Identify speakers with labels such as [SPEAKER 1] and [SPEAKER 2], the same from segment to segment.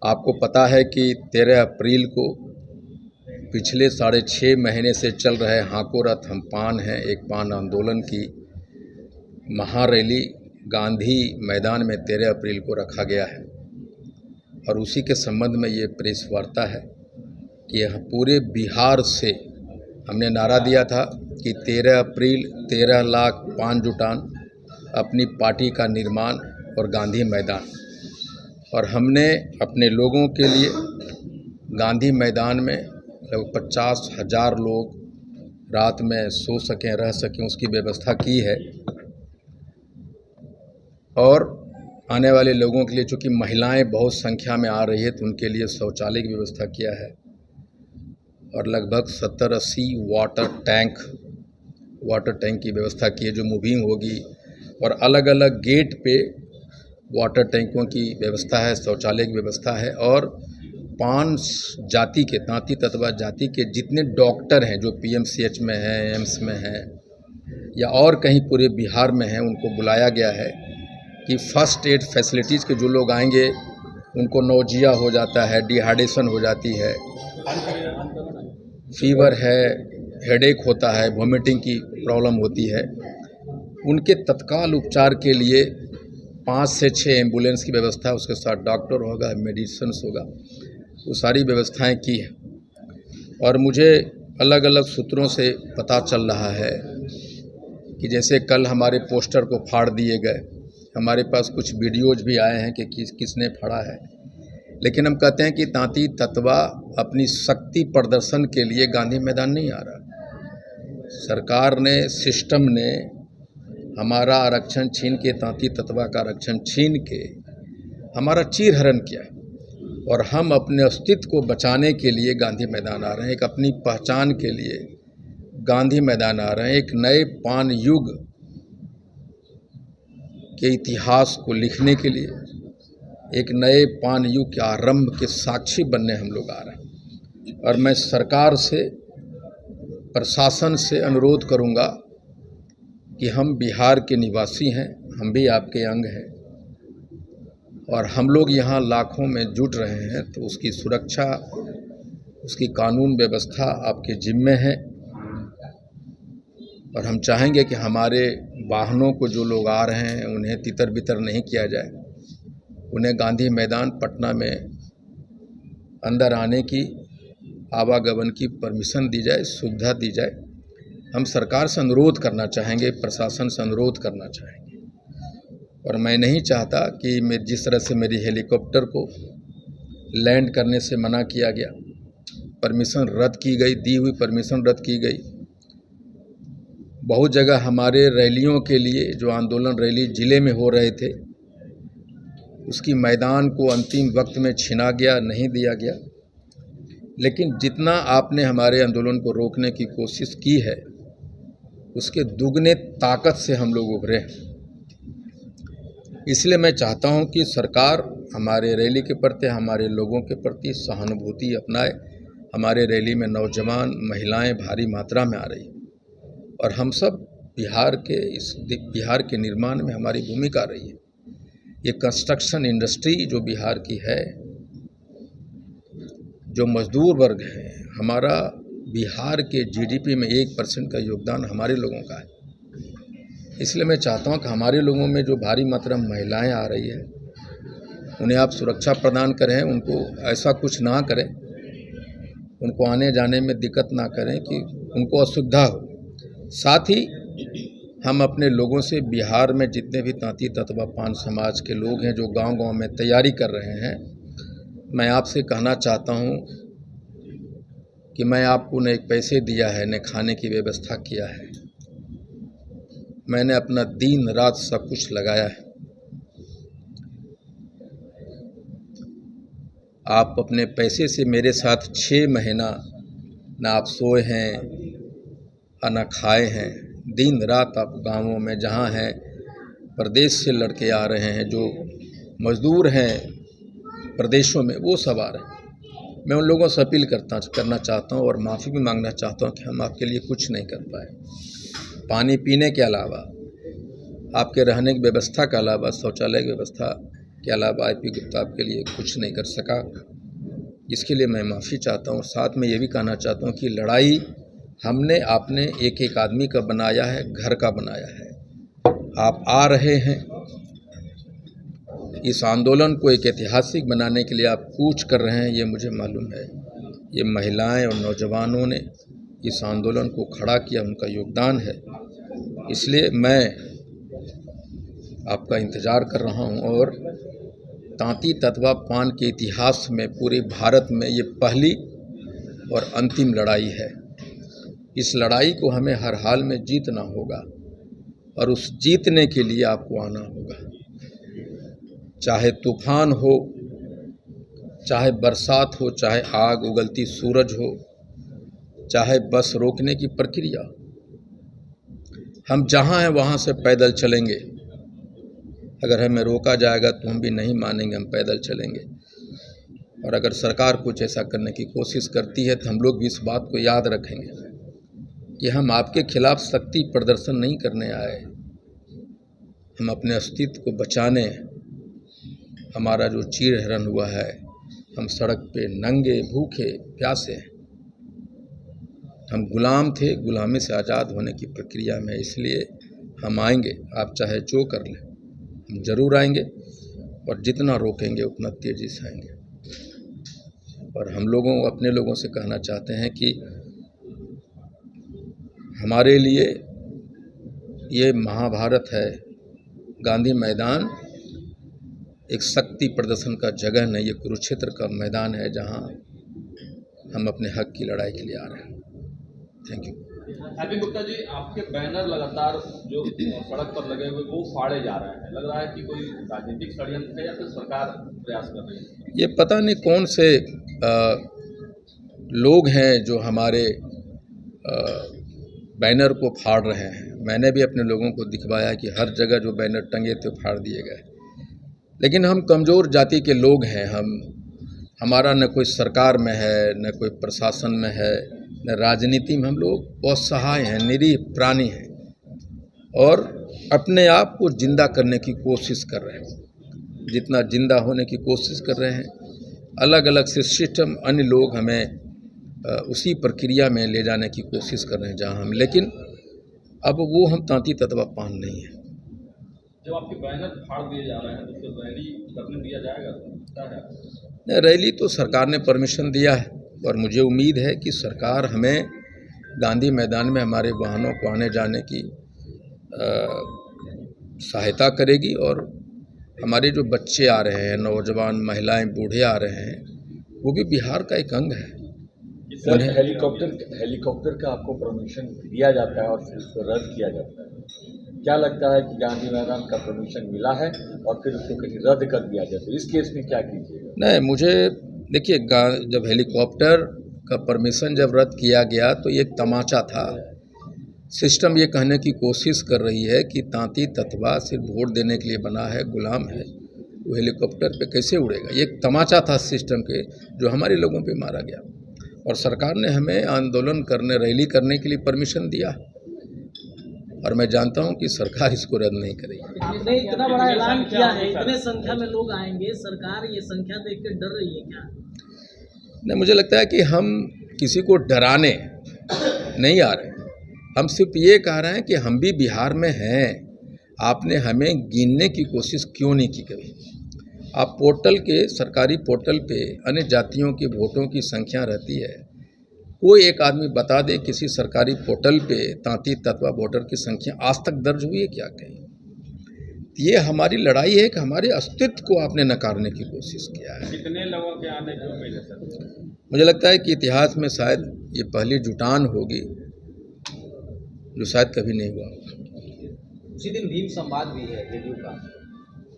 [SPEAKER 1] आपको पता है कि 13 अप्रैल को पिछले 6.5 महीने से चल रहे हाको रथ हम पान हैं एक पान आंदोलन की महारैली गांधी मैदान में 13 अप्रैल को रखा गया है और उसी के संबंध में ये प्रेस वार्ता है कि यह पूरे बिहार से हमने नारा दिया था कि 13 अप्रैल 13 लाख पान जुटान, अपनी पार्टी का निर्माण और गांधी मैदान। और हमने अपने लोगों के लिए गांधी मैदान में लगभग 50,000 लोग रात में सो सकें, रह सकें, उसकी व्यवस्था की है। और आने वाले लोगों के लिए, चूँकि महिलाएं बहुत संख्या में आ रही है, तो उनके लिए शौचालय की व्यवस्था किया है और लगभग 70-80 वाटर टैंक की व्यवस्था की है जो मूविंग होगी और अलग अलग गेट पे वाटर टैंकों की व्यवस्था है, शौचालय की व्यवस्था है। और 5 जाति के, तांती ततवा जाति के जितने डॉक्टर हैं जो पीएमसीएच में हैं, एम्स में हैं या और कहीं पूरे बिहार में हैं, उनको बुलाया गया है कि फर्स्ट एड फैसिलिटीज़ के जो लोग आएंगे उनको नौजिया हो जाता है, डिहाइड्रेशन हो जाती है, फीवर है, हेडेक होता है, वॉमिटिंग की प्रॉब्लम होती है, उनके तत्काल उपचार के लिए 5 से 6 एम्बुलेंस की व्यवस्था, उसके साथ डॉक्टर होगा, मेडिसिन्स होगा, वो सारी व्यवस्थाएं की हैं। और मुझे अलग अलग सूत्रों से पता चल रहा है कि जैसे कल हमारे पोस्टर को फाड़ दिए गए, हमारे पास कुछ वीडियोज भी आए हैं कि किसने फाड़ा है, लेकिन हम कहते हैं कि तांती ततवा अपनी शक्ति प्रदर्शन के लिए गांधी मैदान नहीं आ रहा। सरकार ने, सिस्टम ने हमारा आरक्षण छीन के, तांती ततवा का आरक्षण छीन के हमारा चीरहरण किया और हम अपने अस्तित्व को बचाने के लिए गांधी मैदान आ रहे हैं, एक अपनी पहचान के लिए गांधी मैदान आ रहे हैं, एक नए पान युग के इतिहास को लिखने के लिए, एक नए पान युग के आरंभ के साक्षी बनने हम लोग आ रहे हैं। और मैं सरकार से, प्रशासन से अनुरोध करूंगा कि हम बिहार के निवासी हैं, हम भी आपके अंग हैं और हम लोग यहाँ लाखों में जुट रहे हैं, तो उसकी सुरक्षा, उसकी कानून व्यवस्था आपके जिम्मे है। और हम चाहेंगे कि हमारे वाहनों को जो लोग आ रहे हैं उन्हें तितर बितर नहीं किया जाए, उन्हें गांधी मैदान पटना में अंदर आने की, आवागमन की परमिशन दी जाए, सुविधा दी जाए। हम सरकार से अनुरोध करना चाहेंगे, प्रशासन से अनुरोध करना चाहेंगे। और मैं नहीं चाहता कि जिस तरह से मेरी हेलीकॉप्टर को लैंड करने से मना किया गया, परमिशन रद्द की गई, दी हुई परमिशन रद्द की गई। बहुत जगह हमारे रैलियों के लिए, जो आंदोलन रैली ज़िले में हो रहे थे, उसकी मैदान को अंतिम वक्त में छीना गया, नहीं दिया गया। लेकिन जितना आपने हमारे आंदोलन को रोकने की कोशिश की है, उसके दुगने ताकत से हम लोग उभरे हैं। इसलिए मैं चाहता हूं कि सरकार हमारे रैली के प्रति, हमारे लोगों के प्रति सहानुभूति अपनाए। हमारे रैली में नौजवान, महिलाएं भारी मात्रा में आ रही और हम सब बिहार के निर्माण में हमारी भूमिका रही है। ये कंस्ट्रक्शन इंडस्ट्री जो बिहार की है, जो मजदूर वर्ग है, हमारा बिहार के जीडीपी में 1% का योगदान हमारे लोगों का है। इसलिए मैं चाहता हूं कि हमारे लोगों में जो भारी मात्रा में महिलाएं आ रही है, उन्हें आप सुरक्षा प्रदान करें, उनको ऐसा कुछ ना करें, उनको आने जाने में दिक्कत ना करें कि उनको असुविधा हो। साथ ही हम अपने लोगों से, बिहार में जितने भी तांती ततवा पान समाज के लोग हैं जो गांव-गांव में तैयारी कर रहे हैं, मैं आपसे कहना चाहता हूं कि मैं आपको न एक पैसे दिया है, न खाने की व्यवस्था किया है, मैंने अपना दिन रात सब कुछ लगाया है। आप अपने पैसे से मेरे साथ 6 महीना ना आप सोए हैं और ना खाए हैं। दिन रात आप गांवों में जहां हैं, प्रदेश से लड़के आ रहे हैं, जो मजदूर हैं प्रदेशों में, वो सब आ रहे हैं। मैं उन लोगों से अपील करना चाहता हूं और माफ़ी भी मांगना चाहता हूं कि हम आपके लिए कुछ नहीं कर पाए। पानी पीने के अलावा, आपके रहने की व्यवस्था के अलावा, शौचालय की व्यवस्था के अलावा IP गुप्ता आपके लिए कुछ नहीं कर सका। इसके लिए मैं माफ़ी चाहता हूँ। साथ में ये भी कहना चाहता हूँ कि लड़ाई हमने आपने एक एक आदमी का बनाया है, घर का बनाया है। आप आ रहे हैं, इस आंदोलन को एक ऐतिहासिक बनाने के लिए आप कूच कर रहे हैं, ये मुझे मालूम है। ये महिलाएं और नौजवानों ने इस आंदोलन को खड़ा किया, उनका योगदान है। इसलिए मैं आपका इंतज़ार कर रहा हूं और तांती ततवा पान के इतिहास में पूरे भारत में ये पहली और अंतिम लड़ाई है। इस लड़ाई को हमें हर हाल में जीतना होगा और उस जीतने के लिए आपको आना होगा। चाहे तूफान हो, चाहे बरसात हो, चाहे आग उगलती सूरज हो, चाहे बस रोकने की प्रक्रिया, हम जहाँ हैं वहाँ से पैदल चलेंगे। अगर हमें रोका जाएगा तो हम भी नहीं मानेंगे, हम पैदल चलेंगे। और अगर सरकार कुछ ऐसा करने की कोशिश करती है तो हम लोग भी इस बात को याद रखेंगे कि हम आपके खिलाफ शक्ति प्रदर्शन नहीं करने आए, हम अपने अस्तित्व को बचाने। हमारा जो चीर हरण हुआ है, हम सड़क पे नंगे भूखे प्यासे हैं, हम गुलाम थे, गुलामी से आज़ाद होने की प्रक्रिया में। इसलिए हम आएंगे, आप चाहे जो कर लें, हम ज़रूर आएंगे और जितना रोकेंगे उतना तेज़ी से आएंगे। और हम लोगों अपने लोगों से कहना चाहते हैं कि हमारे लिए ये महाभारत है, गांधी मैदान एक शक्ति प्रदर्शन का जगह नहीं, ये कुरुक्षेत्र का मैदान है जहां हम अपने हक की लड़ाई के लिए आ रहे हैं। Thank you.
[SPEAKER 2] Happy Gupta ji, आपके बैनर लगातार जो सड़क पर लगे हुए वो फाड़े जा रहे हैं, लग रहा है कि कोई राजनीतिक षड्यंत्र है या फिर सरकार प्रयास कर रही है?
[SPEAKER 1] ये पता नहीं कौन से लोग हैं जो हमारे बैनर को फाड़ रहे हैं। मैंने भी अपने लोगों को दिखवाया कि हर जगह जो बैनर टंगे थे फाड़ दिए गए। लेकिन हम कमज़ोर जाति के लोग हैं, हमारा न कोई सरकार में है, न कोई प्रशासन में है, न राजनीति में। हम लोग असहाय हैं, निरीह प्राणी हैं और अपने आप को जिंदा करने की कोशिश कर रहे हैं, जितना जिंदा होने की कोशिश कर रहे हैं। अलग अलग से सिस्टम, अन्य लोग हमें उसी प्रक्रिया में ले जाने की कोशिश कर रहे हैं जहां हम, लेकिन अब वो हम तांती ततवा पान नहीं है।
[SPEAKER 2] जब आपके बैनर फाड़ दिए जा रहे हैं तो फिर रैली करने दिया जाएगा? क्या है?
[SPEAKER 1] नहीं, रैली तो सरकार ने परमिशन दिया है और मुझे उम्मीद है कि सरकार हमें गांधी मैदान में हमारे वाहनों को आने जाने की सहायता करेगी। और हमारे जो बच्चे आ रहे हैं, नौजवान, महिलाएं, बूढ़े आ रहे हैं, वो भी बिहार का एक अंग है।
[SPEAKER 3] सर, हेलीकॉप्टर का आपको परमिशन दिया जाता है और फिर उसको रद्द किया जाता है। क्या लगता है कि गांधी मैदान का परमिशन मिला है और फिर उसको कहीं रद्द कर दिया जाए, तो इस केस में क्या कीजिएगा?
[SPEAKER 1] नहीं, मुझे देखिए, जब हेलीकॉप्टर का परमिशन जब रद्द किया गया तो ये एक तमाचा था। सिस्टम ये कहने की कोशिश कर रही है कि तांती ततवा सिर्फ वोट देने के लिए बना है, गुलाम है, वो हेलीकॉप्टर पे कैसे उड़ेगा। ये एक तमाचा था सिस्टम के, जो हमारे लोगों पे मारा गया। और सरकार ने हमें आंदोलन करने, रैली करने के लिए परमिशन दिया और मैं जानता हूं कि सरकार इसको रद्द नहीं करेगी।
[SPEAKER 4] आपने इतना बड़ा ऐलान किया है, इतने संख्या में लोग आएंगे, सरकार ये संख्या देख के डर रही है क्या?
[SPEAKER 1] नहीं, मुझे लगता है कि हम किसी को डराने नहीं आ रहे, हम सिर्फ ये कह रहे हैं कि हम भी बिहार में हैं। आपने हमें गिनने की कोशिश क्यों नहीं की कभी? आप पोर्टल के, सरकारी पोर्टल पे अन्य जातियों के वोटों की संख्या रहती है। कोई एक आदमी बता दे किसी सरकारी पोर्टल पे तांती ततवा वोटर की संख्या आज तक दर्ज हुई है क्या कहीं? ये हमारी लड़ाई है कि हमारे अस्तित्व को आपने नकारने की कोशिश किया है।
[SPEAKER 2] कितने लोगों के आने की उम्मीद है सर?
[SPEAKER 1] मुझे लगता है कि इतिहास में शायद ये पहली जुटान होगी जो शायद कभी नहीं हुआ होगा।
[SPEAKER 5] उसी दिन भीम संवाद भी है जेडीयू का,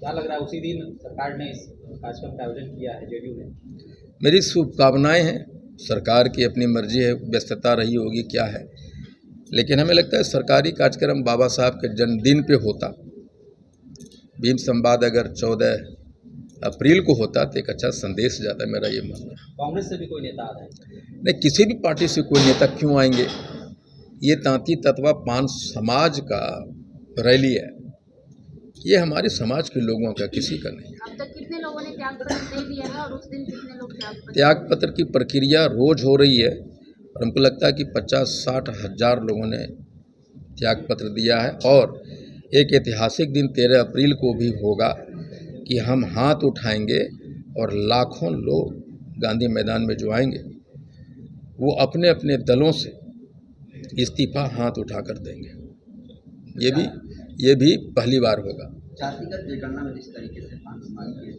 [SPEAKER 5] क्या लग रहा है उसी दिन सरकार ने इस कार्यक्रम का आयोजन किया है जेडीयू ने?
[SPEAKER 1] मेरी शुभकामनाएं हैं। सरकार की अपनी मर्जी है, व्यस्तता रही होगी क्या है, लेकिन हमें लगता है सरकारी कार्यक्रम बाबा साहब के जन्मदिन पे होता। भीम संवाद अगर 14 अप्रैल को होता तो एक अच्छा संदेश जाता, मेरा ये मानना है।
[SPEAKER 5] कांग्रेस से भी कोई नेता आ रहे हैं?
[SPEAKER 1] नहीं, किसी भी पार्टी से कोई नेता क्यों आएंगे? ये तांती ततवा पान समाज का रैली है, ये हमारे समाज के लोगों का, किसी का नहीं है।
[SPEAKER 6] त्याग पत्र दे दिया है और उस दिन कितने लोग
[SPEAKER 1] त्याग पत्र की प्रक्रिया रोज हो रही है और हमको लगता है कि 50-60 हज़ार लोगों ने त्याग पत्र दिया है और एक ऐतिहासिक दिन 13 अप्रैल को भी होगा कि हम हाथ उठाएंगे और लाखों लोग गांधी मैदान में जो आएंगे वो अपने अपने दलों से इस्तीफा हाथ उठाकर देंगे। ये भी पहली बार होगा।
[SPEAKER 5] जातिगत जनगणना में जिस तरीके से 5 समाज के